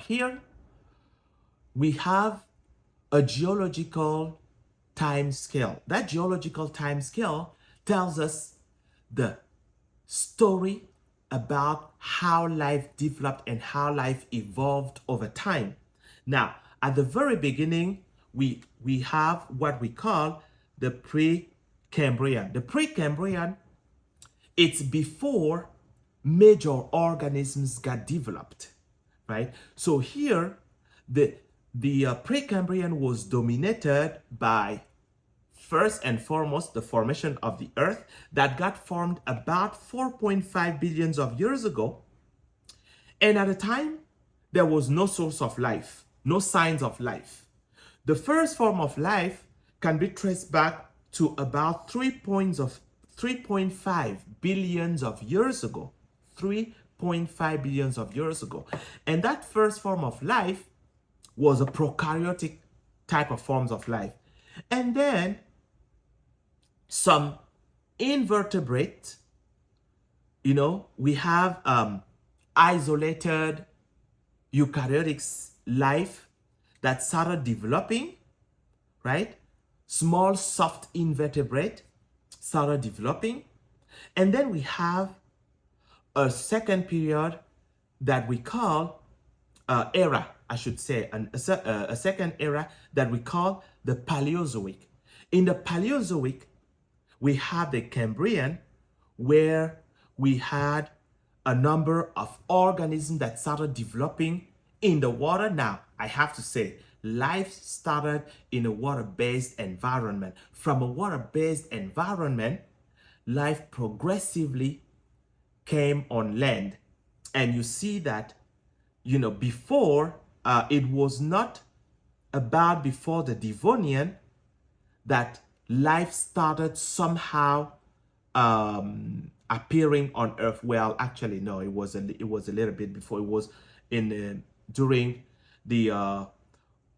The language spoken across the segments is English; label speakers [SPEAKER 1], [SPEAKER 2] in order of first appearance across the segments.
[SPEAKER 1] here we have a geological time scale. That geological time scale tells us the story about how life developed and how life evolved over time. Now, at the very beginning, we have what we call the Precambrian. The Precambrian, it's before major organisms got developed, right? So here, the Precambrian was dominated by, first and foremost, the formation of the Earth that got formed about 4.5 billions of years ago. And at the time, there was no source of life, no signs of life. The first form of life can be traced back to about 3.5 billions of years ago. 3.5 billions of years ago. And that first form of life was a prokaryotic type of forms of life. And then some invertebrate, we have isolated eukaryotic life that started developing, right? Small soft invertebrate started developing. And then we have a second period that we call era, I should say, a second era that we call the Paleozoic. In the Paleozoic, we have the Cambrian, where we had a number of organisms that started developing in the water. Now, I have to say, life started in a water-based environment. From a water-based environment, life progressively came on land. And you see that, before, it was not about before the Devonian that life started somehow appearing on Earth. Well, actually, no, it was a little bit before. It was during the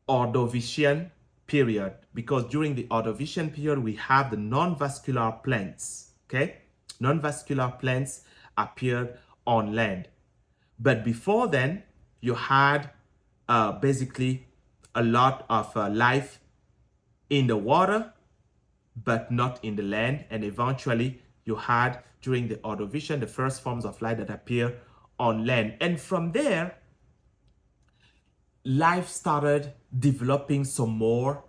[SPEAKER 1] Ordovician period, because during the Ordovician period we have the non-vascular plants. Okay, non-vascular plants appeared on land, but before then you had basically a lot of life in the water, but not in the land. And eventually you had, during the Ordovician, the first forms of life that appear on land. And from there, life started developing some more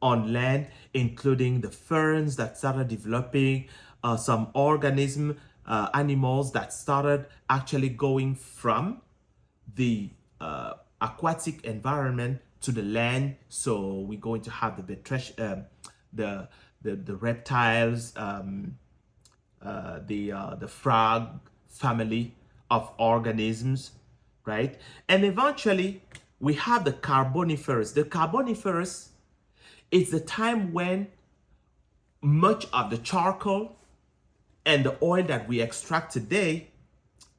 [SPEAKER 1] on land, including the ferns that started developing, some animals that started actually going from the aquatic environment to the land. So we're going to have the reptiles, the frog family of organisms, right? And eventually we have the Carboniferous. The Carboniferous is the time when much of the charcoal and the oil that we extract today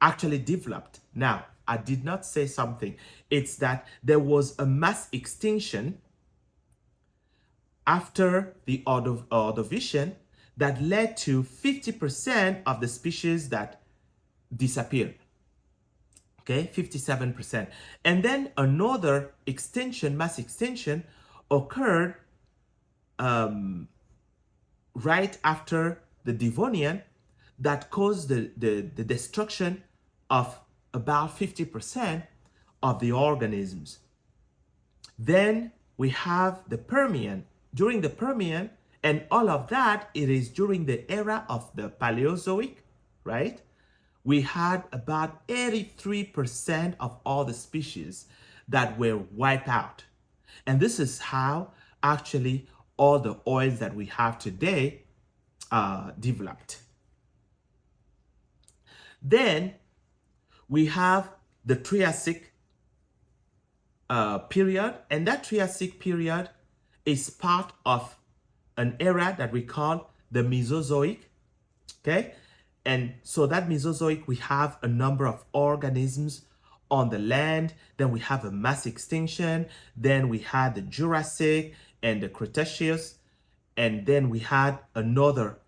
[SPEAKER 1] actually developed. Now, I did not say something. It's that there was a mass extinction after the Ordovician that led to 50% of the species that disappeared. Okay, 57%. And then another extinction, mass extinction, occurred right after the Devonian that caused the destruction of about 50% of the organisms. Then we have the Permian. During the Permian, and all of that, it is during the era of the Paleozoic, right? We had about 83% of all the species that were wiped out. And this is how actually all the oils that we have today developed. Then we have the Triassic period, and that Triassic period is part of an era that we call the Mesozoic, okay? And so that Mesozoic, we have a number of organisms on the land. Then we have a mass extinction. Then we had the Jurassic and the Cretaceous. And then we had another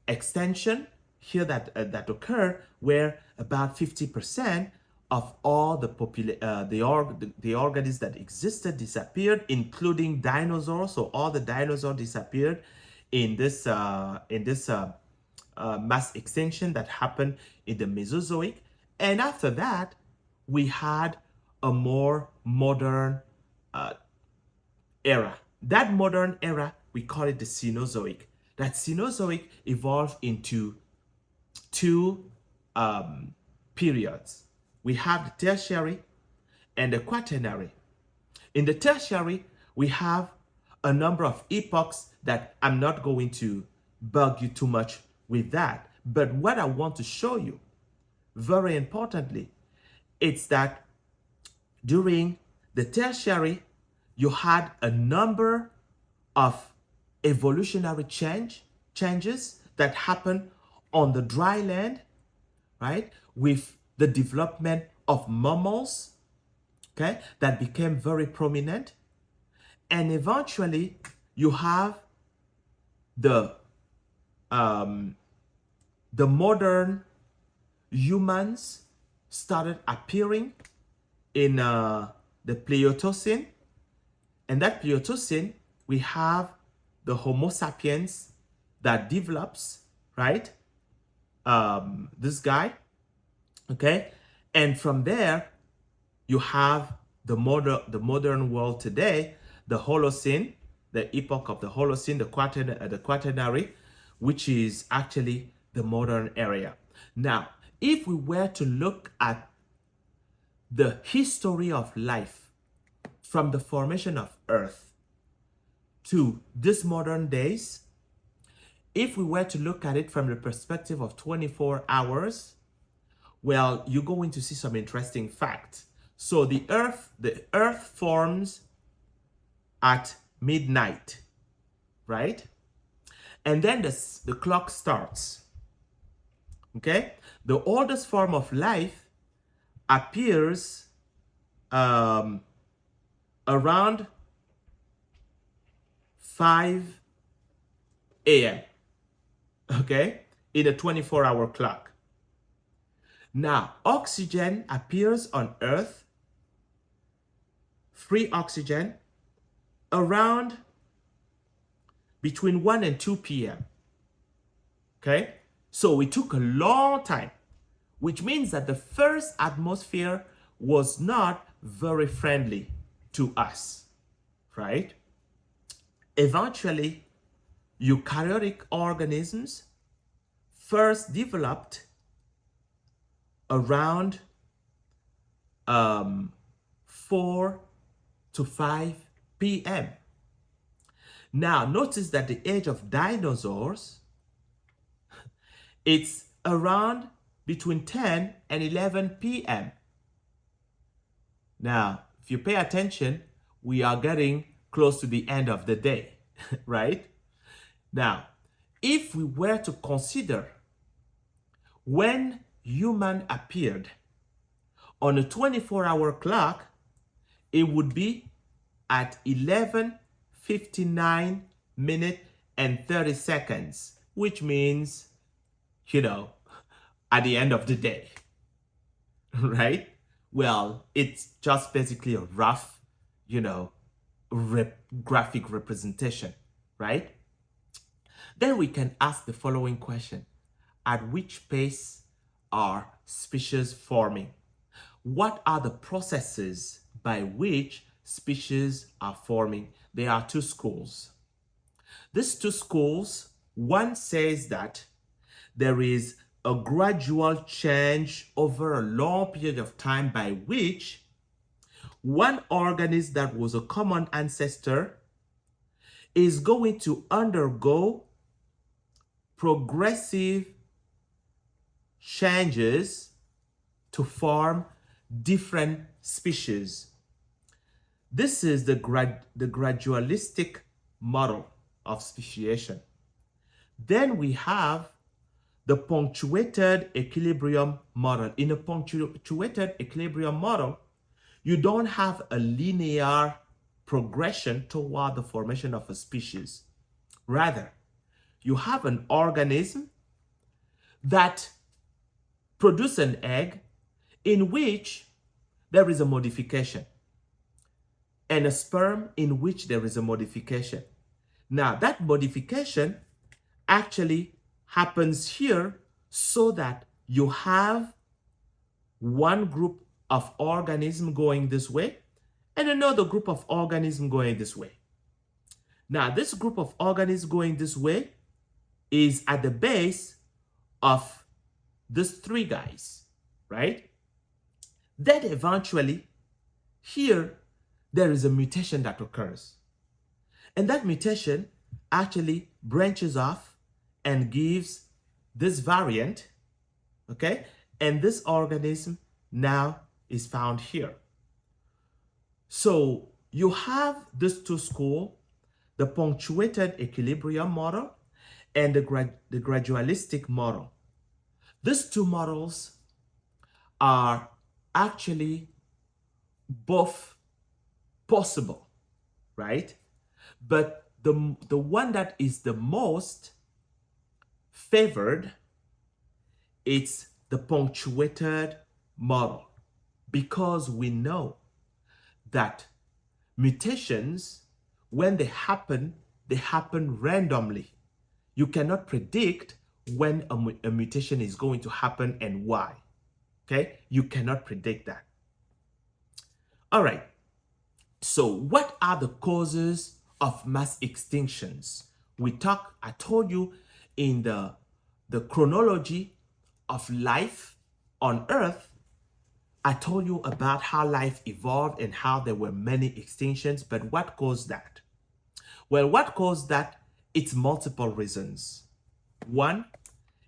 [SPEAKER 1] extension here that occurred where about 50% of all the organisms that existed disappeared, including dinosaurs. So all the dinosaurs disappeared in this mass extinction that happened in the Mesozoic. And after that, we had a more modern era. That modern era, we call it the Cenozoic. That Cenozoic evolved into two periods. We have the Tertiary and the Quaternary. In the Tertiary, we have a number of epochs that I'm not going to bug you too much with that. But what I want to show you, very importantly, it's that during the Tertiary, you had a number of evolutionary changes that happened on the dry land, right? With the development of mammals, okay, that became very prominent. And eventually, you have the modern humans started appearing in the Pleistocene. And that Pleistocene, we have the Homo sapiens that develops, right? This guy, okay? And from there, you have the modern world today, the Holocene, the epoch of the Holocene, the Quaternary, which is actually the modern era. Now, if we were to look at the history of life from the formation of Earth to this modern days, if we were to look at it from the perspective of 24 hours, well, you're going to see some interesting facts. So the Earth forms at midnight, right? And then the clock starts, okay? The oldest form of life appears around 5 a.m., okay, in a 24-hour clock. Now, oxygen appears on Earth, free oxygen, around between 1 and 2 p.m., okay? So it took a long time, which means that the first atmosphere was not very friendly to us, right? Eventually, eukaryotic organisms first developed around 4 to 5 p.m. Now, notice that the age of dinosaurs, it's around between 10 and 11 p.m. Now, if you pay attention, we are getting close to the end of the day, right? Now, if we were to consider when human appeared on a 24-hour clock, it would be at 11:59 minutes and 30 seconds, which means, you know, at the end of the day, right? Well, it's just basically a rough, you know, graphic representation, right? Then we can ask the following question. At which pace are species forming? What are the processes by which species are forming? There are two schools. These two schools, one says that there is a gradual change over a long period of time by which one organism that was a common ancestor is going to undergo progressive changes to form different species. This is the gradualistic model of speciation. Then we have the punctuated equilibrium model. In a punctuated equilibrium model, you don't have a linear progression toward the formation of a species. Rather, you have an organism that produces an egg. in which there is a modification, and a sperm in which there is a modification. Now, that modification actually happens here so that you have one group of organism going this way and another group of organism going this way. Now, this group of organisms going this way is at the base of these three guys, right? Then eventually, here, there is a mutation that occurs. And that mutation actually branches off and gives this variant, okay? And this organism now is found here. So you have these two schools, the punctuated equilibrium model and the gradualistic model. These two models are actually both possible, right? But the one that is the most favored, it's the punctuated model, because we know that mutations, when they happen randomly. You cannot predict when a mutation is going to happen and why. Okay? You cannot predict that. All right. So what are the causes of mass extinctions? I told you in the chronology of life on Earth, I told you about how life evolved and how there were many extinctions, but what caused that? Well, what caused that? It's multiple reasons. One,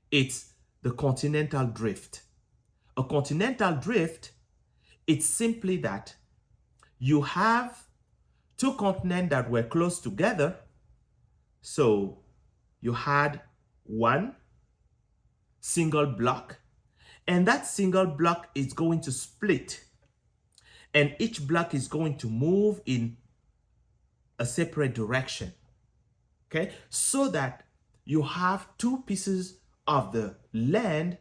[SPEAKER 1] it's the continental drift. A continental drift, it's simply that you have two continents that were close together. So you had one single block, and that single block is going to split, and each block is going to move in a separate direction. Okay, so that you have two pieces of the land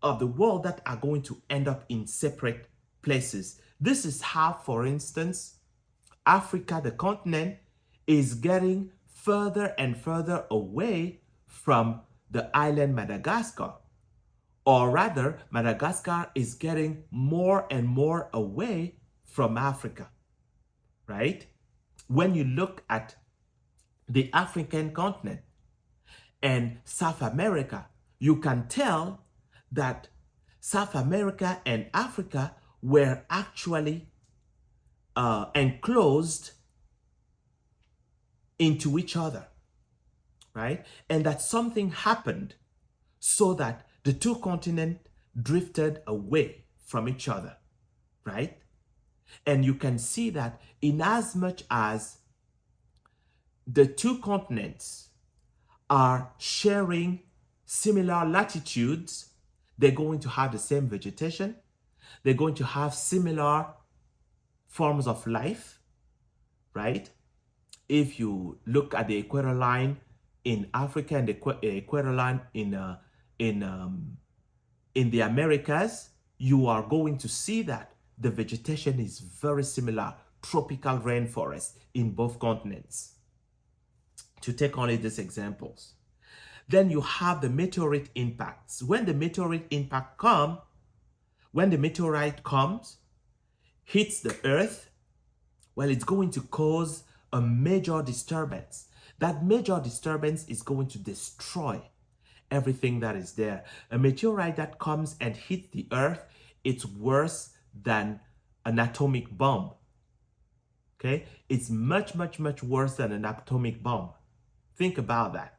[SPEAKER 1] of the world that are going to end up in separate places. This is how, for instance, Africa, the continent, is getting further and further away from the island Madagascar. Or rather, Madagascar is getting more and more away from Africa, right? When you look at the African continent and South America, you can tell that South America and Africa were actually enclosed into each other, right? And that something happened so that the two continents drifted away from each other, right? And you can see that in as much as the two continents are sharing similar latitudes, they're going to have the same vegetation, they're going to have similar forms of life, right? If you look at the equator line in Africa and the equator line in the Americas, you are going to see that the vegetation is very similar, tropical rainforest in both continents, to take only these examples. Then you have the meteorite impacts. When the meteorite comes, hits the earth, well, it's going to cause a major disturbance. That major disturbance is going to destroy everything that is there. A meteorite that comes and hits the earth, it's worse than an atomic bomb. Okay? It's much, much, much worse than an atomic bomb. Think about that.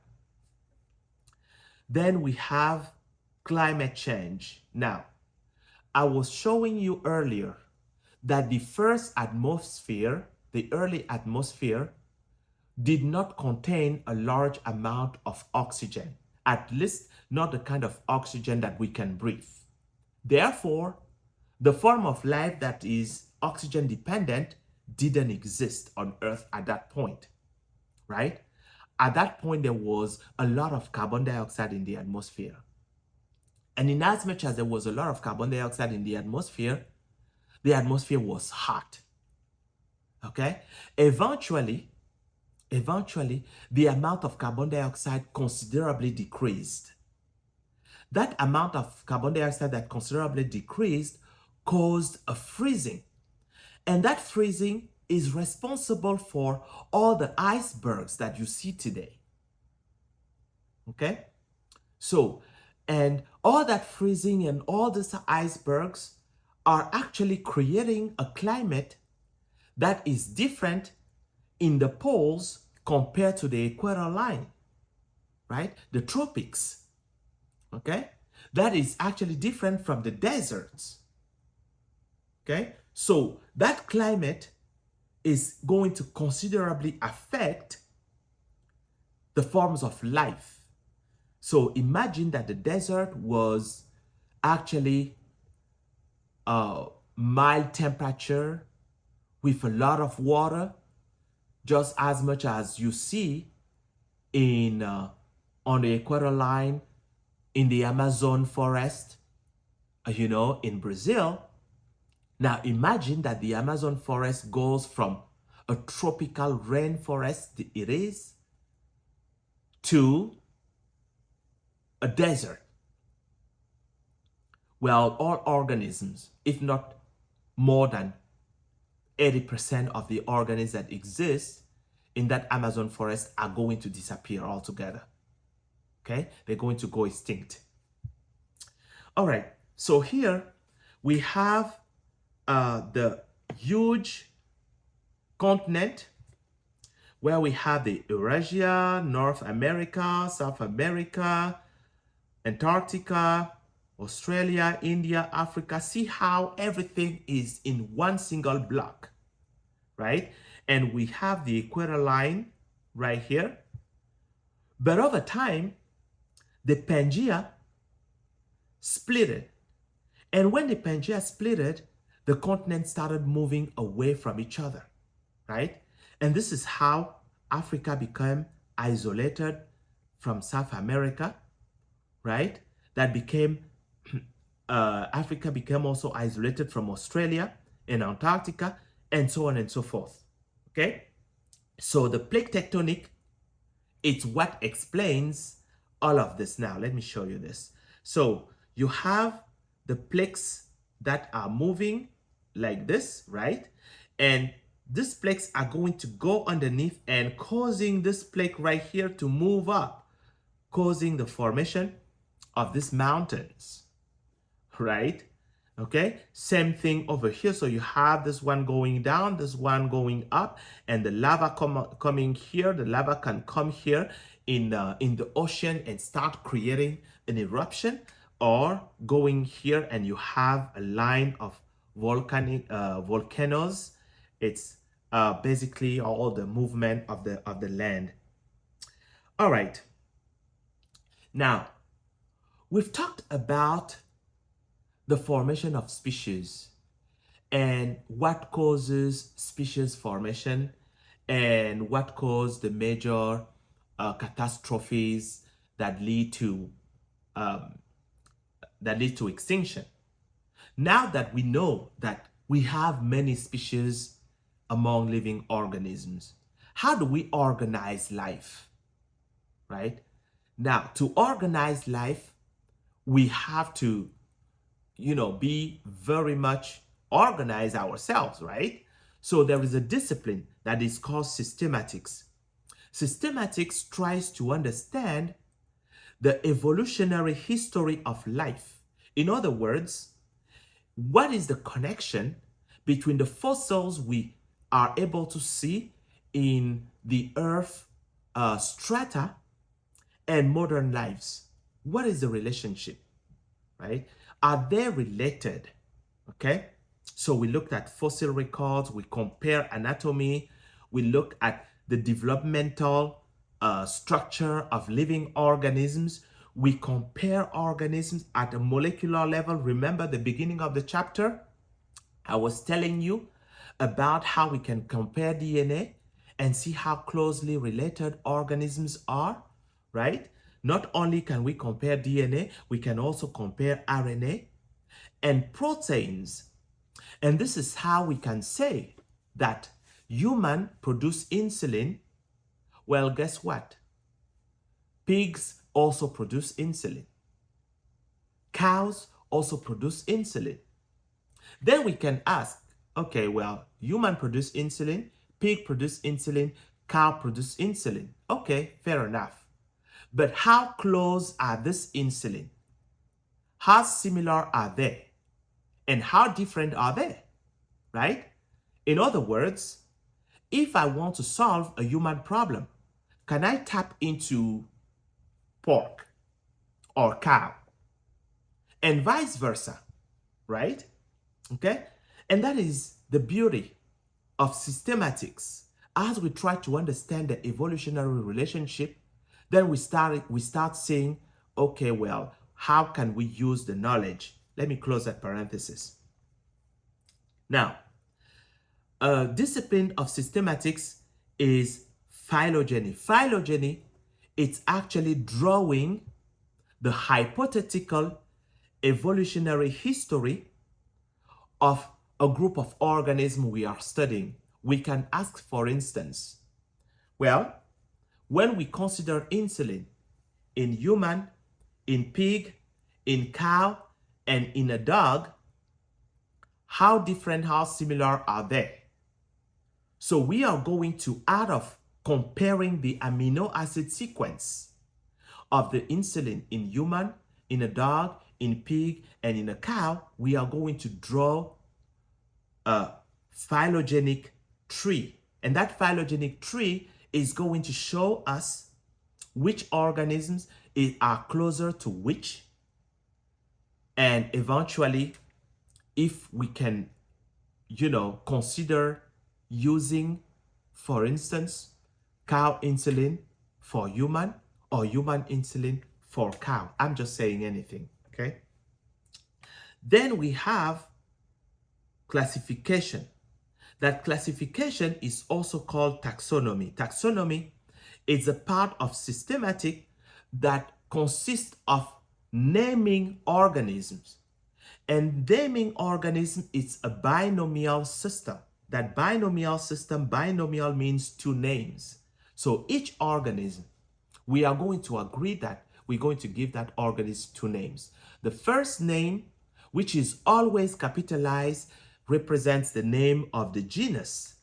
[SPEAKER 1] Then we have climate change. Now, I was showing you earlier that the first atmosphere, the early atmosphere, did not contain a large amount of oxygen, at least not the kind of oxygen that we can breathe. Therefore, the form of life that is oxygen dependent didn't exist on Earth at that point, right? At that point, there was a lot of carbon dioxide in the atmosphere. And in as much as there was a lot of carbon dioxide in the atmosphere was hot. Okay? Eventually, the amount of carbon dioxide considerably decreased. That amount of carbon dioxide that considerably decreased caused a freezing. And that freezing is responsible for all the icebergs that you see today. Okay? So, and all that freezing and all these icebergs are actually creating a climate that is different in the poles compared to the equator line, right? The tropics, okay? That is actually different from the deserts, okay? So that climate is going to considerably affect the forms of life. So imagine that the desert was actually a mild temperature with a lot of water, just as much as you see in on the equator line, in the Amazon forest, in Brazil. Now imagine that the Amazon forest goes from a tropical rainforest it is to a desert. Well, all organisms, if not more than 80% of the organisms that exist in that Amazon forest are going to disappear altogether. Okay? They're going to go extinct. All right. So here we have the huge continent where we have the Eurasia, North America, South America, Antarctica, Australia, India, Africa. See how everything is in one single block, right? And we have the equator line right here. But over time, the Pangea splitted. And when the Pangea splitted, the continents started moving away from each other, right? And this is how Africa became isolated from South America, right? That became, Africa became also isolated from Australia and Antarctica, and so on and so forth, okay? So the plate tectonic, it's what explains all of this. Now, let me show you this. So you have the plates that are moving like this, right? And these plates are going to go underneath and causing this plate right here to move up, causing the formation of these mountains, right? Okay, same thing over here. So you have this one going down, this one going up, and the lava coming here. The lava can come here in the ocean and start creating an eruption, or going here and you have a line of volcanoes. It's basically all the movement of the land. All right. Now, we've talked about the formation of species and what causes species formation and what cause the major catastrophes that lead to extinction. Now that we know that we have many species among living organisms, how do we organize life, right? Now, to organize life, we have to be very much organized ourselves, right? So there is a discipline that is called systematics. Systematics tries to understand the evolutionary history of life. In other words, what is the connection between the fossils we are able to see in the Earth strata and modern lives? What is the relationship, right? Are they related? Okay, so we looked at fossil records, we compare anatomy, we look at the developmental structure of living organisms, we compare organisms at a molecular level. Remember the beginning of the chapter? I was telling you about how we can compare DNA and see how closely related organisms are, right? Not only can we compare DNA, we can also compare RNA and proteins. And this is how we can say that human produce insulin. Well, guess what? Pigs also produce insulin. Cows also produce insulin. Then we can ask, okay, well, human produce insulin, pig produce insulin, cow produce insulin. Okay, fair enough. But how close are this insulin? How similar are they? And how different are they? Right? In other words, if I want to solve a human problem, can I tap into pork or cow? And vice versa, right? Okay? And that is the beauty of systematics. As we try to understand the evolutionary relationship, then we start saying, okay, well, how can we use the knowledge? Let me close that parenthesis. Now, a discipline of systematics is phylogeny. Phylogeny, it's actually drawing the hypothetical evolutionary history of a group of organisms we are studying. We can ask, for instance, well, when we consider insulin in human, in pig, in cow, and in a dog, how different, how similar are they? So we are going to, out of comparing the amino acid sequence of the insulin in human, in a dog, in pig, and in a cow, we are going to draw a phylogenetic tree. And that phylogenetic tree is going to show us which organisms are closer to which. And eventually, if we can, consider using, for instance, cow insulin for human or human insulin for cow. I'm just saying anything, okay? Then we have classification. That classification is also called taxonomy. Taxonomy is a part of systematic that consists of naming organisms. And naming organism is a binomial system. That binomial system, binomial means two names. So each organism, we are going to agree that we're going to give that organism two names. The first name, which is always capitalized, represents the name of the genus,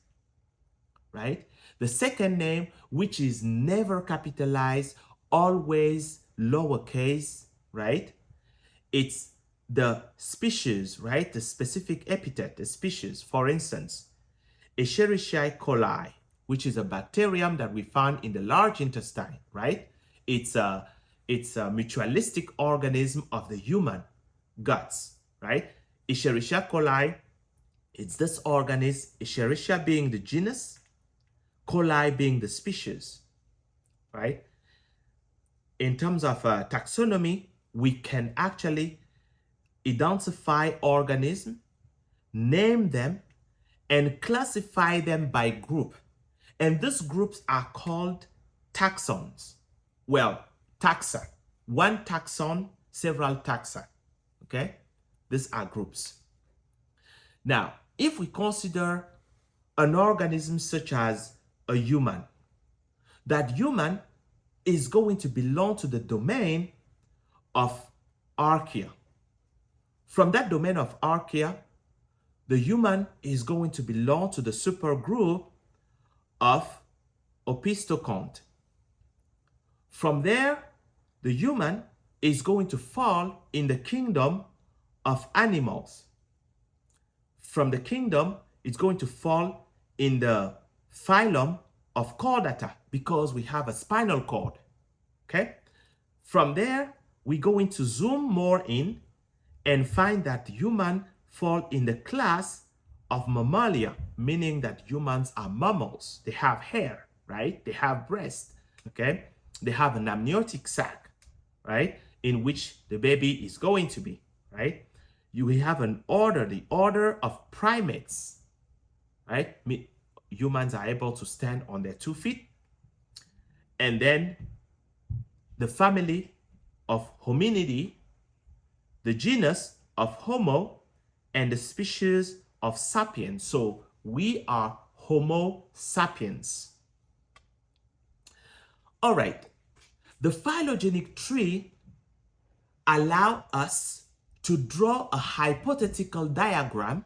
[SPEAKER 1] right? The second name, which is never capitalized, always lowercase, right? It's the species, right? The specific epithet, the species. For instance, Escherichia coli, which is a bacterium that we found in the large intestine, right? It's a mutualistic organism of the human guts, right? Escherichia coli, it's this organism, Escherichia being the genus, coli being the species, right? In terms of taxonomy, we can actually identify organisms, name them, and classify them by group. And these groups are called taxons. Well, taxa. One taxon, several taxa. Okay? These are groups. Now, if we consider an organism such as a human, that human is going to belong to the domain of archaea. From that domain of archaea, the human is going to belong to the supergroup of opisthokonts. From there, the human is going to fall in the kingdom of animals. From the kingdom, it's going to fall in the phylum of chordata because we have a spinal cord. Okay? From there, we're going to zoom more in and find that human fall in the class of mammalia, meaning that humans are mammals. They have hair, right? They have breasts, okay? They have an amniotic sac, right? In which the baby is going to be, right? You have an order, the order of primates, right? Humans are able to stand on their 2 feet. And then the family of Hominidae, the genus of Homo, and the species of Sapiens. So we are Homo sapiens. All right, the phylogenetic tree allows us to draw a hypothetical diagram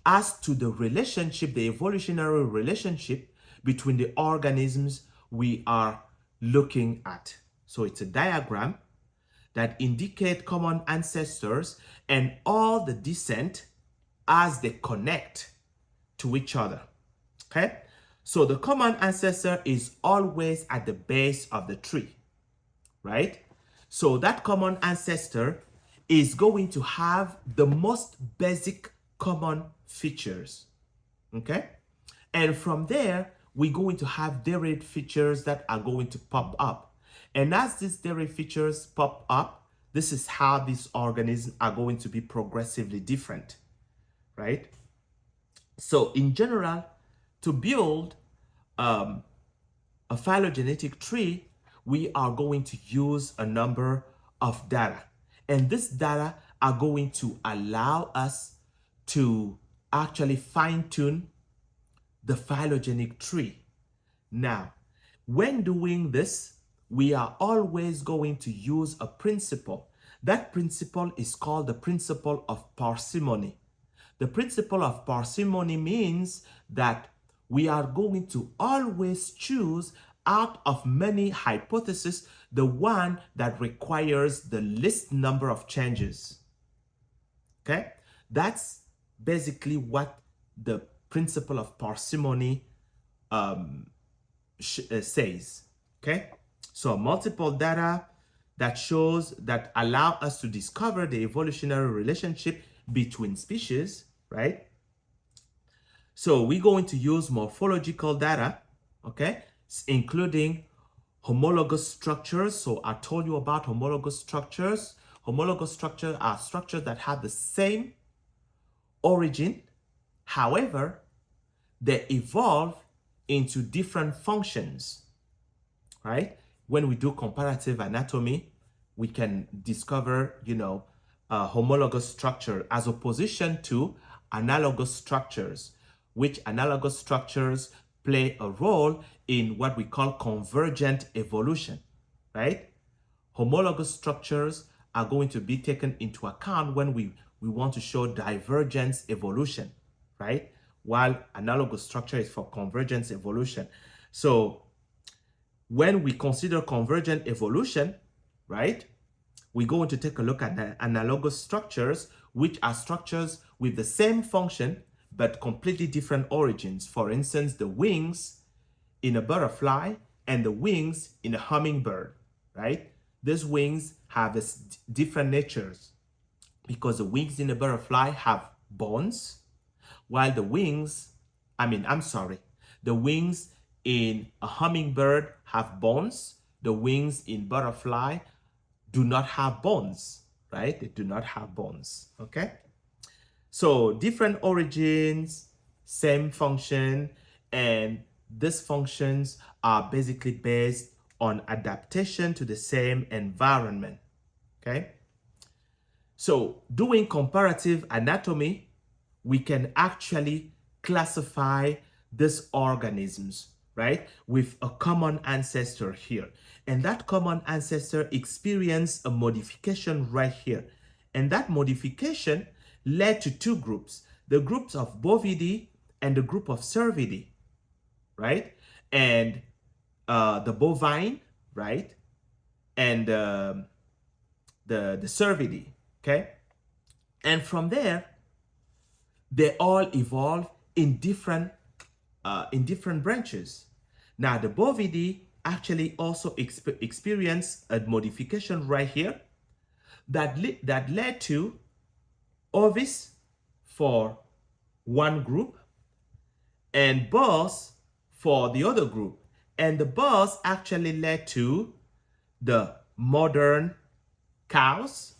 [SPEAKER 1] as to the relationship, the evolutionary relationship between the organisms we are looking at. So it's a diagram that indicates common ancestors and all the descent as they connect to each other. Okay? So the common ancestor is always at the base of the tree, right? So that common ancestor is going to have the most basic common features, okay? And from there, we're going to have derived features that are going to pop up. And as these derived features pop up, this is how these organisms are going to be progressively different, right? So in general, to build a phylogenetic tree, we are going to use a number of data. And this data are going to allow us to actually fine-tune the phylogenetic tree. Now, when doing this, we are always going to use a principle. That principle is called the principle of parsimony. The principle of parsimony means that we are going to always choose out of many hypotheses the one that requires the least number of changes. Okay? That's basically what the principle of parsimony says. Okay? So multiple data that allow us to discover the evolutionary relationship between species, right? So we're going to use morphological data, okay, including homologous structures. So I told you about homologous structures. Homologous structures are structures that have the same origin. However, they evolve into different functions, right? When we do comparative anatomy, we can discover, homologous structure as opposition to analogous structures, which analogous structures play a role in what we call convergent evolution, right? Homologous structures are going to be taken into account when we want to show divergence evolution, right? While analogous structure is for convergence evolution. So when we consider convergent evolution, right, we're going to take a look at the analogous structures, which are structures with the same function but completely different origins. For instance, the wings in a butterfly and the wings in a hummingbird, right? These wings have different natures because the wings in a butterfly have bones, while the wings in a hummingbird have bones. The wings in butterfly do not have bones, right? They do not have bones, okay? So different origins, same function, and these functions are basically based on adaptation to the same environment, okay? So doing comparative anatomy, we can actually classify these organisms, right, with a common ancestor here. And that common ancestor experienced a modification right here. And that modification led to two groups, the groups of Bovidae and the group of Cervidae, right? And the bovine, right? And the Cervidae, okay? And from there, they all evolve in different branches. Now, the Bovidae actually also experience a modification right here that led to ovis for one group and burs for the other group. And the burs actually led to the modern cows,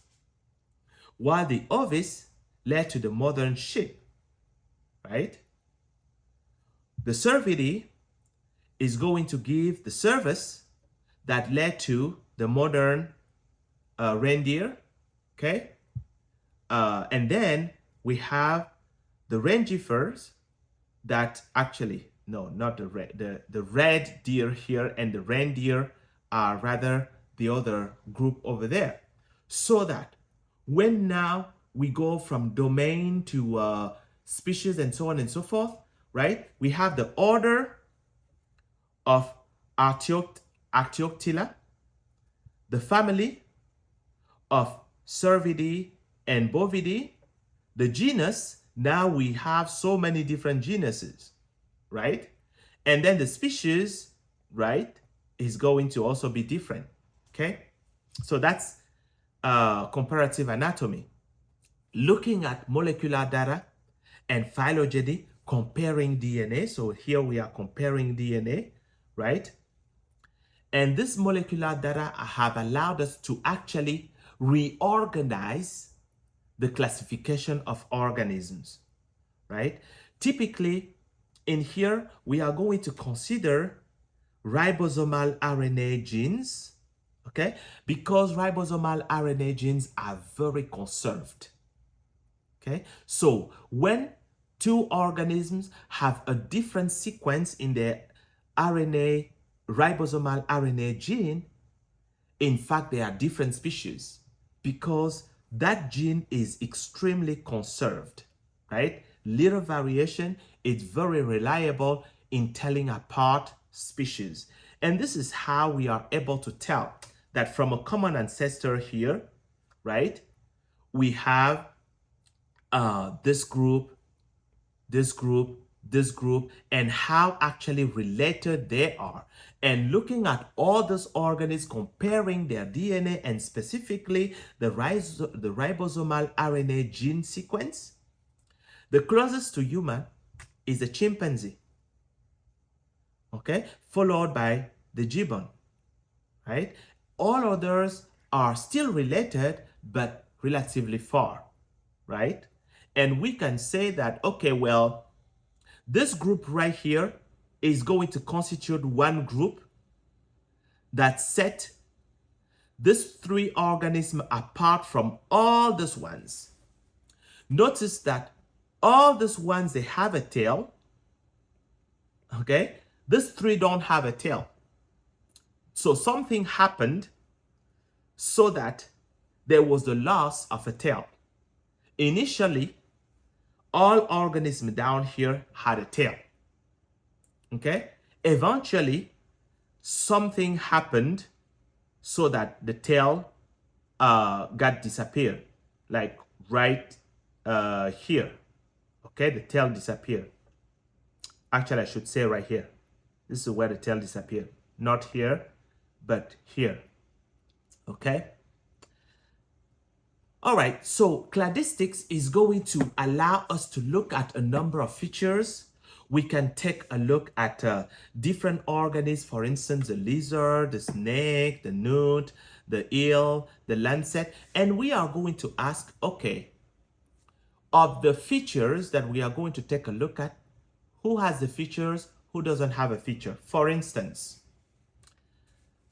[SPEAKER 1] while the ovis led to the modern sheep, right? The cervidae is going to give the cervus that led to the modern reindeer, okay? And then we have the rangifers that actually, no, not the red, the red deer here and the reindeer are rather the other group over there. So that when now we go from domain to species and so on and so forth, right? We have the order of Archaeoptila, the family of Cervidae and Bovidae, the genus. Now we have so many different genuses, right? And then the species, right, is going to also be different, okay? So that's comparative anatomy. Looking at molecular data and phylogeny, comparing DNA. So here we are comparing DNA, right? And this molecular data have allowed us to actually reorganize the classification of organisms, right? Typically, in here, we are going to consider ribosomal RNA genes, okay? Because ribosomal RNA genes are very conserved, okay? So when two organisms have a different sequence in their RNA, ribosomal RNA gene, in fact, they are different species because that gene is extremely conserved, right? Little variation is very reliable in telling apart species. And this is how we are able to tell that from a common ancestor here, right? We have this group, this group, this group, and how actually related they are. And looking at all those organisms, comparing their DNA and specifically the ribosomal RNA gene sequence, the closest to human is the chimpanzee, okay? Followed by the gibbon, right? All others are still related, but relatively far, right? And we can say that, okay, well, this group right here is going to constitute one group that set these three organisms apart from all these ones. Notice that all these ones, they have a tail, okay? These three don't have a tail. So something happened so that there was the loss of a tail. Initially, all organisms down here had a tail, okay? Eventually, something happened so that the tail got disappeared, like right here, okay? The tail disappeared. Actually, I should say right here. This is where the tail disappeared. Not here, but here, okay? All right, so cladistics is going to allow us to look at a number of features. We can take a look at different organisms, for instance, the lizard, the snake, the newt, the eel, the lancet, and we are going to ask, okay, of the features that we are going to take a look at, who has the features, who doesn't have a feature? For instance,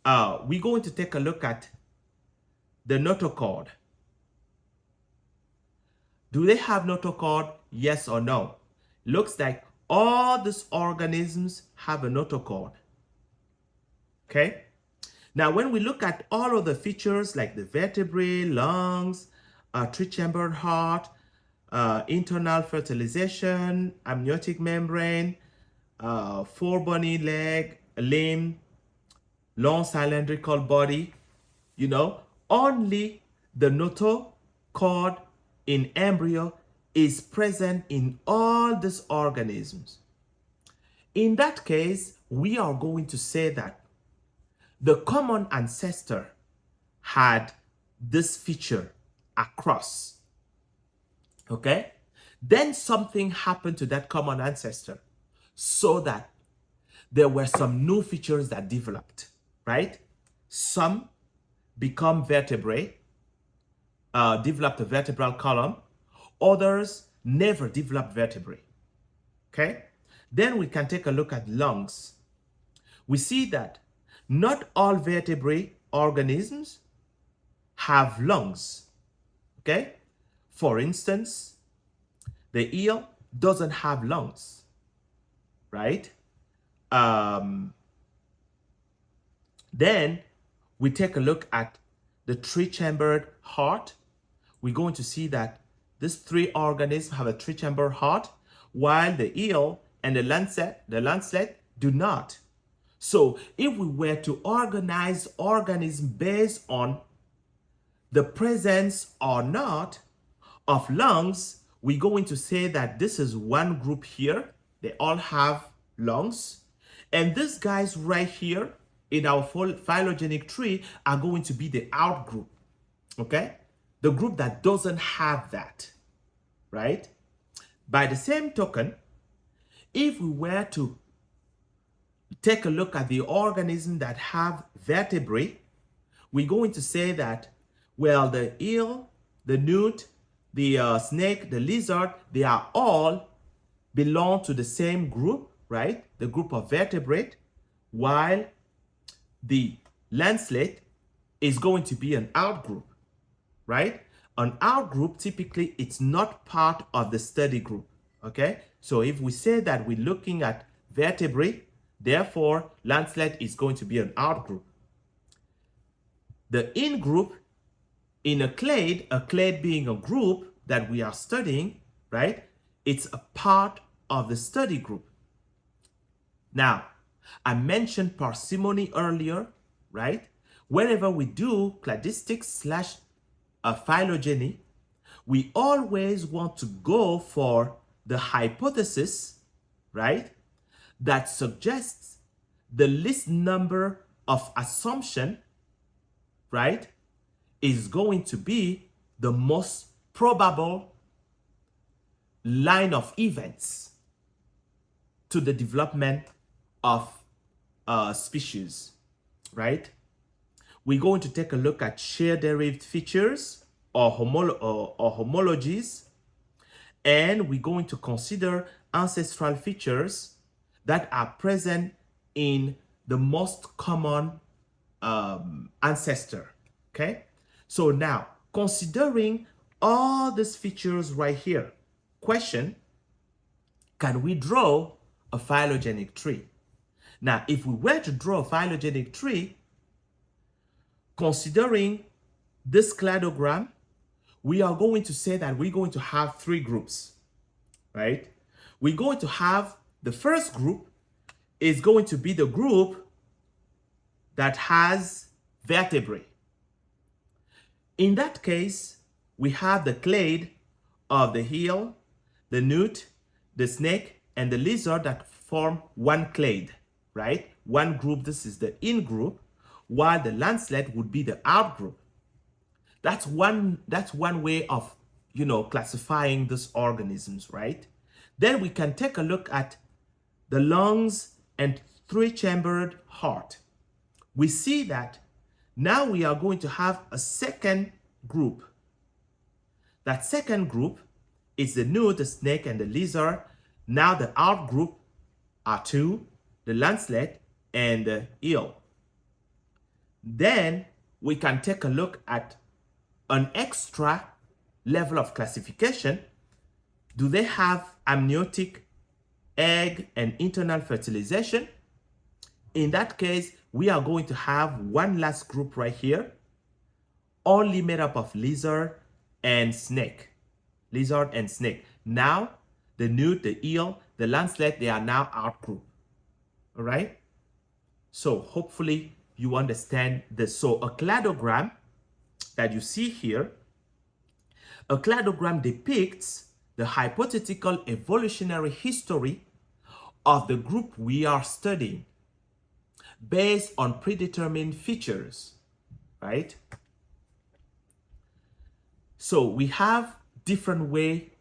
[SPEAKER 1] we're going to take a look at the notochord. Do they have notochord? Yes or no? Looks like all these organisms have a notochord. Okay? Now, when we look at all of the features like the vertebrae, lungs, three-chambered heart, internal fertilization, amniotic membrane, four bony leg, limb, long cylindrical body, you know, only the notochord in embryo is present in all these organisms. In that case, we are going to say that the common ancestor had this feature across, okay? Then something happened to that common ancestor so that there were some new features that developed, right? Some become vertebrae, developed a vertebral column. Others never developed vertebrae, okay? Then we can take a look at lungs. We see that not all vertebrae organisms have lungs. Okay? For instance, the eel doesn't have lungs, right? Then we take a look at the three-chambered heart. We're going to see that these three organisms have a three-chambered heart, while the eel and the lancelet do not. So if we were to organize organisms based on the presence or not of lungs, we're going to say that this is one group here. They all have lungs. And these guys right here in our phylogenetic tree are going to be the out group, okay? The group that doesn't have that, right? By the same token, if we were to take a look at the organisms that have vertebrae, we're going to say that, well, the eel, the newt, the snake, the lizard, they are all belong to the same group, right? The group of vertebrate, while the lancelet is going to be an outgroup, right? An outgroup, typically, it's not part of the study group, okay? So if we say that we're looking at vertebrate, therefore, lancelet is going to be an outgroup. The in-group, in a clade being a group that we are studying, right? It's a part of the study group. Now, I mentioned parsimony earlier, right? Whenever we do cladistics / phylogeny, we always want to go for the hypothesis, right? That suggests the least number of assumption, right, is going to be the most probable line of events to the development of species, right? We're going to take a look at shared-derived features or homologies, and we're going to consider ancestral features that are present in the most common ancestor, okay? So now, considering all these features right here, question, can we draw a phylogenetic tree? Now, if we were to draw a phylogenetic tree, considering this cladogram, we are going to say that we're going to have three groups, right? We're going to have the first group is going to be the group that has vertebrae. In that case, we have the clade of the eel, the newt, the snake, and the lizard that form one clade, right? One group, this is the in group, while the lancelet would be the out group. That's one way of, classifying these organisms, right? Then we can take a look at the lungs and three-chambered heart. We see that now we are going to have a second group. That second group is the newt, the snake, and the lizard. Now the out group are two, the lancelet and the eel. Then we can take a look at an extra level of classification. Do they have amniotic, egg, and internal fertilization? In that case, we are going to have one last group right here, only made up of lizard and snake. Lizard and snake. Now, the newt, the eel, the lancelet, they are now out group. All right? So hopefully you understand this. So a cladogram that you see here, a cladogram depicts the hypothetical evolutionary history of the group we are studying based on predetermined features, right? So we have different way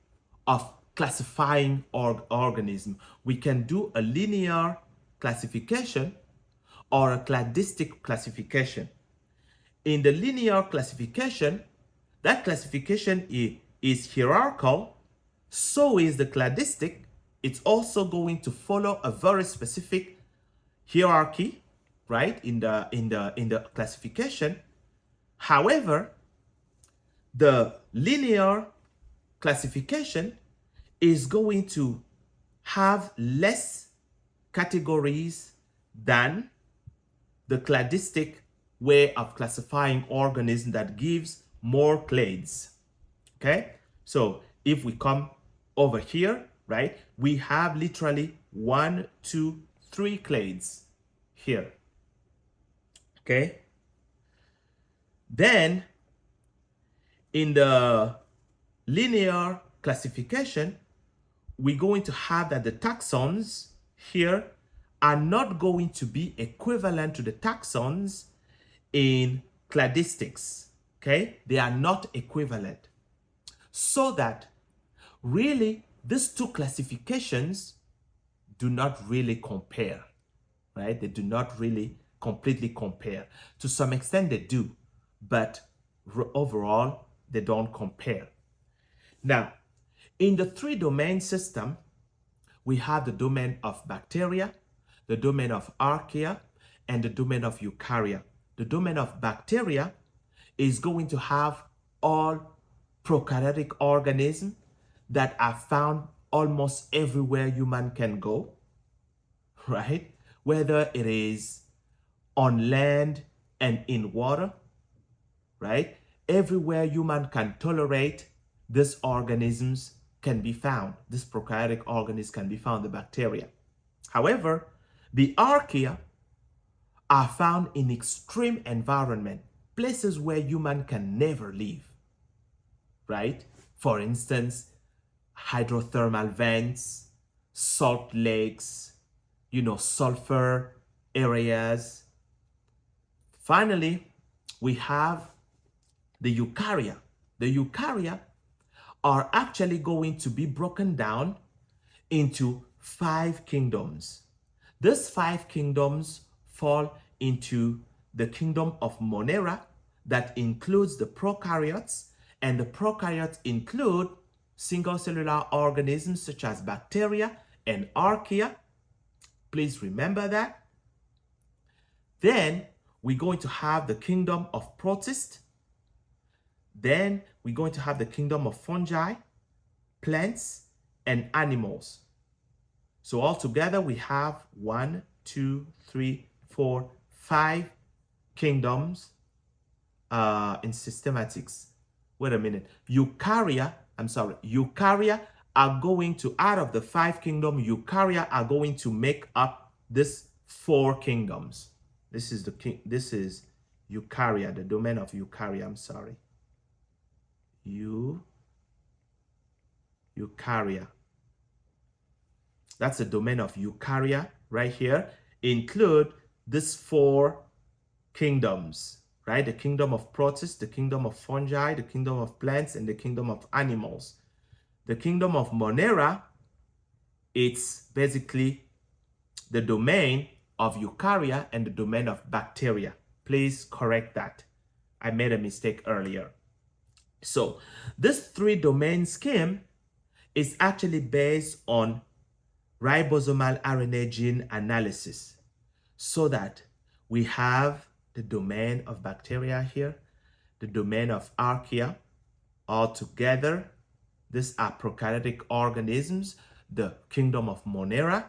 [SPEAKER 1] of classifying organism. We can do a linear classification or a cladistic classification. In the linear classification, that classification is hierarchical. So is the cladistic. It's also going to follow a very specific hierarchy, right, in the classification. However, the linear classification is going to have less categories than the cladistic way of classifying organisms that gives more clades. Okay, so if we come over here, right, we have literally 1, 2, 3 clades here. Okay, then in the linear classification, we're going to have that the taxons here are not going to be equivalent to the taxons in cladistics. Okay, they are not equivalent. So that really these two classifications do not really compare, right? They do not really completely compare. To some extent they do, but overall they don't compare. Now, in the 3-domain system, we have the domain of bacteria, the domain of archaea, and the domain of eukarya. The domain of bacteria is going to have all prokaryotic organisms that are found almost everywhere human can go, right? Whether it is on land and in water, right? Everywhere human can tolerate, these organisms can be found. This prokaryotic organisms can be found, the bacteria. However, the archaea are found in extreme environment, places where human can never live, right? For instance, hydrothermal vents, salt lakes, sulfur areas. Finally, we have the eukarya. The eukarya are actually going to be broken down into 5 kingdoms. These 5 kingdoms fall into the kingdom of Monera, that includes the prokaryotes, and the prokaryotes include single cellular organisms such as bacteria and archaea. Please remember that. Then we're going to have the kingdom of protists. Then we're going to have the kingdom of fungi, plants, and animals. So altogether we have 1, 2, 3, 4, 5 kingdoms in systematics. Wait a minute. Eukarya are going to, out of the 5 kingdoms, eukarya are going to make up this 4 kingdoms. This is eukarya, the domain of eukarya, I'm sorry. Eukarya. That's the domain of eukarya right here. Include these 4 kingdoms, right? The kingdom of protists, the kingdom of fungi, the kingdom of plants, and the kingdom of animals. The kingdom of Monera, it's basically the domain of eukarya and the domain of bacteria. Please correct that. I made a mistake earlier. So this 3-domain scheme is actually based on ribosomal RNA gene analysis, so that we have the domain of bacteria here, the domain of archaea. All together, these are prokaryotic organisms, the kingdom of Monera,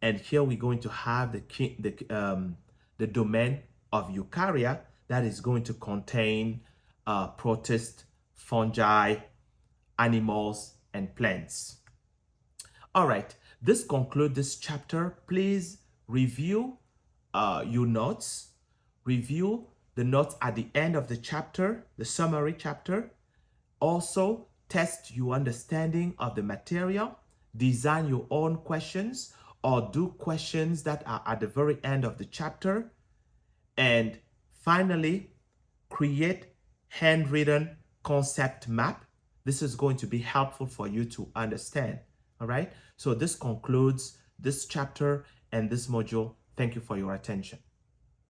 [SPEAKER 1] and here we're going to have the domain of eukarya, that is going to contain protists, fungi, animals, and plants. All right, this concludes this chapter. Please review your notes. Review the notes at the end of the chapter, the summary chapter. Also, test your understanding of the material. Design your own questions or do questions that are at the very end of the chapter. And finally, create handwritten concept map. This is going to be helpful for you to understand. All right. So this concludes this chapter and this module. Thank you for your attention.